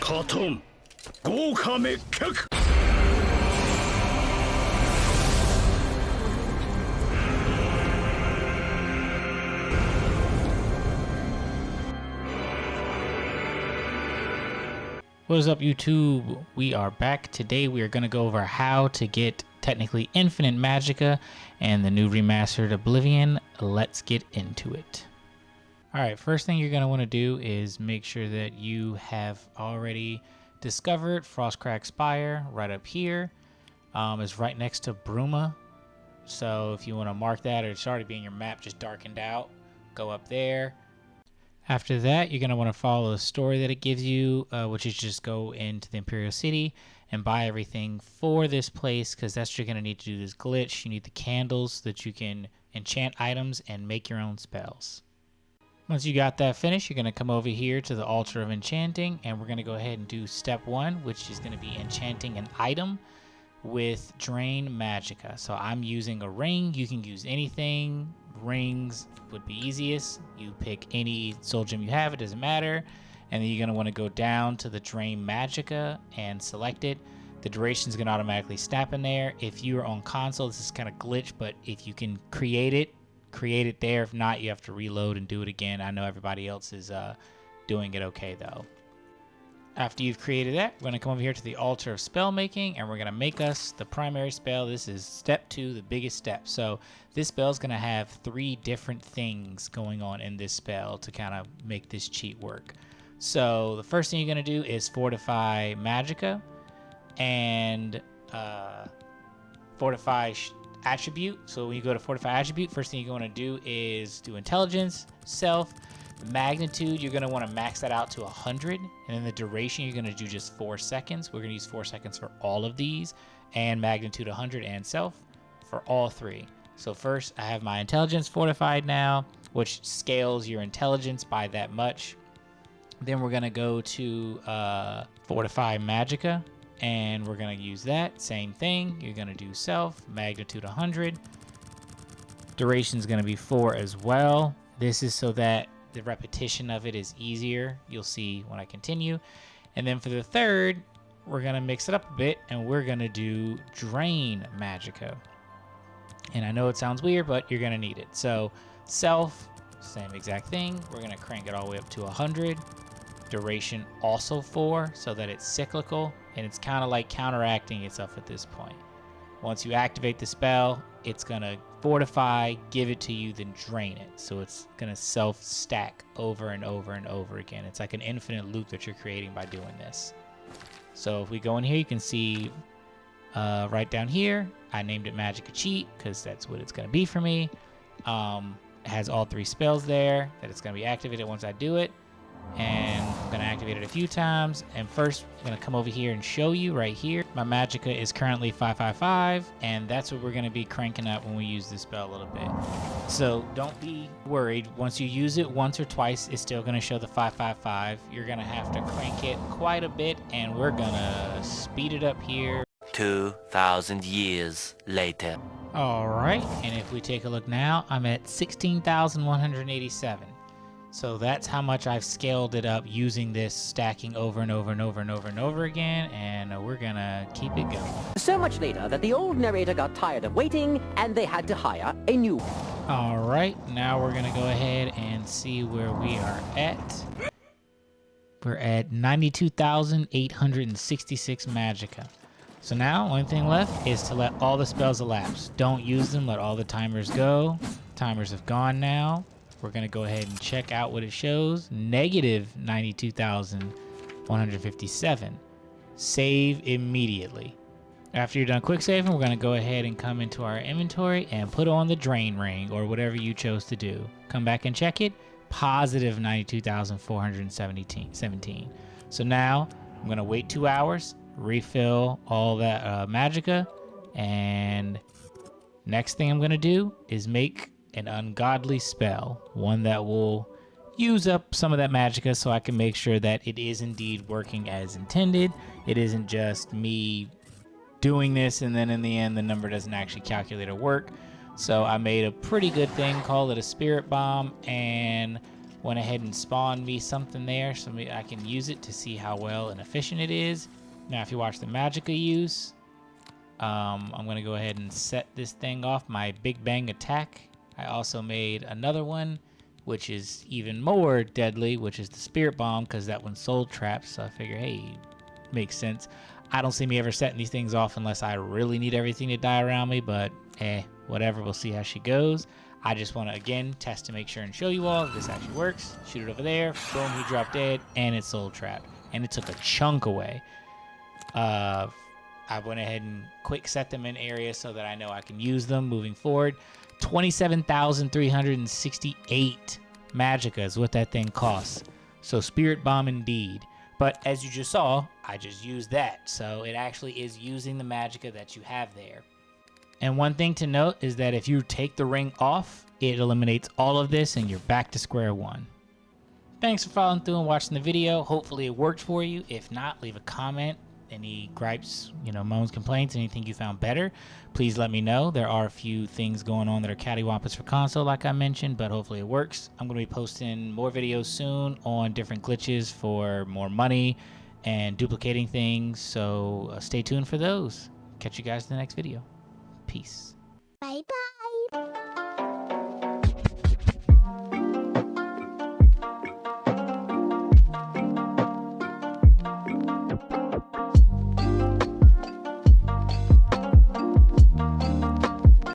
바텀 고가 맥격. What is up, YouTube? We are back. Today we are going to go over how to get technically infinite Magicka and the new remastered Oblivion. Let's get into it. Alright, first thing you're going to want to do is make sure that you have already discovered Frostcrack Spire right up here. It's right next to Bruma. So if you want to mark that, or it's already being your map just darkened out, go up there. After that, you're going to want to follow the story that it gives you, which is just go into the Imperial City and buy everything for this place, because that's what you're going to need to do this glitch. You need the candles so that you can enchant items and make your own spells. Once you got that finished, you're going to come over here to the Altar of Enchanting, and we're going to go ahead and do step 1, which is going to be enchanting an item with Drain Magicka. So I'm using a ring. You can use anything. Rings would be easiest. You pick any soul gem you have, it doesn't matter. And then you're going to want to go down to the Drain Magicka and select it. The duration is going to automatically snap in there. If you're on console, this is kind of glitch, but if you can create it there. If not, you have to reload and do it again. I know everybody else is doing it okay though. After you've created that, we're going to come over here to the Altar of Spell Making, and we're going to make us the primary spell. This is step 2, the biggest step. So this spell is going to have 3 different things going on in this spell to kind of make this cheat work. So the first thing you're going to do is Fortify Magicka and Fortify Attribute. So when you go to Fortify Attribute, first thing you're going to do is do Intelligence, Self, Magnitude. You're going to want to max that out to 100, and then the duration you're going to do just 4 seconds. We're going to use 4 seconds for all of these, and Magnitude 100 and Self for all 3. So first I have my Intelligence fortified now, which scales your intelligence by that much. Then we're going to go to Fortify Magicka, and we're going to use that same thing. You're going to do Self, Magnitude 100, duration is going to be 4 as well. This is so that the repetition of it is easier. You'll see when I continue. And then for the third, we're going to mix it up a bit, and we're going to do Drain Magicka. And I know it sounds weird, but you're going to need it. So Self, same exact thing. We're going to crank it all the way up to 100. Duration also 4, so that it's cyclical, and it's kind of like counteracting itself at this point. Once you activate the spell, it's going to fortify, give it to you, then drain it. So it's going to self-stack over and over and over again. It's like an infinite loop that you're creating by doing this. So if we go in here, you can see right down here, I named it Magicka Cheat because that's what it's going to be for me. It has all 3 spells there that it's going to be activated once I do it. And I'm going to activate it a few times. And first, I'm going to come over here and show you right here. My Magicka is currently 555, and that's what we're going to be cranking up when we use this spell a little bit. So don't be worried. Once you use it once or twice, it's still going to show the 555. You're going to have to crank it quite a bit, and we're going to speed it up here. 2,000 years later. All right, and if we take a look now, I'm at 16,187. So that's how much I've scaled it up using this, stacking over and over and over and over and over again, and we're gonna keep it going. So much later that the old narrator got tired of waiting, and they had to hire a new one. All right, now we're gonna go ahead and see where we are at. We're at 92,866 Magicka. So now, only thing left is to let all the spells elapse. Don't use them, let all the timers go. Timers have gone now. We're going to go ahead and check out what it shows. Negative 92,157. Save immediately. After you're done quick saving, we're going to go ahead and come into our inventory and put on the drain ring or whatever you chose to do. Come back and check it. Positive 92,417. So now I'm going to wait 2 hours, refill all that Magicka, and next thing I'm going to do is make an ungodly spell, one that will use up some of that Magicka so I can make sure that it is indeed working as intended. It isn't just me doing this and then in the end the number doesn't actually calculate or work. So I made a pretty good thing, call it a spirit bomb, and Went ahead and spawned me something there so I can use it to see how well and efficient it is. Now, if you watch the Magicka use, I'm going to go ahead and set this thing off, my Big Bang attack. I also made another one, which is even more deadly, which is the Spirit Bomb, because that one's soul trapped. So I figure, hey, makes sense. I don't see me ever setting these things off unless I really need everything to die around me, but whatever. We'll see how she goes. I just want to, again, test to make sure and show you all if this actually works. Shoot it over there. Boom, he dropped dead, and it's soul trapped. And it took a chunk away. I went ahead and quick set them in areas so that I know I can use them moving forward. 27,368 Magicka is what that thing costs. So Spirit Bomb indeed. But as you just saw, I just used that. So it actually is using the Magicka that you have there. And one thing to note is that if you take the ring off, it eliminates all of this and you're back to square one. Thanks for following through and watching the video. Hopefully it worked for you. If not, leave a comment. Any gripes, moans, complaints, anything you found better, please let me know. There are a few things going on that are cattywampus for console, like I mentioned, but hopefully it works. I'm going to be posting more videos soon on different glitches for more money and duplicating things, so stay tuned for those. Catch you guys in the next video. Peace. Bye-bye.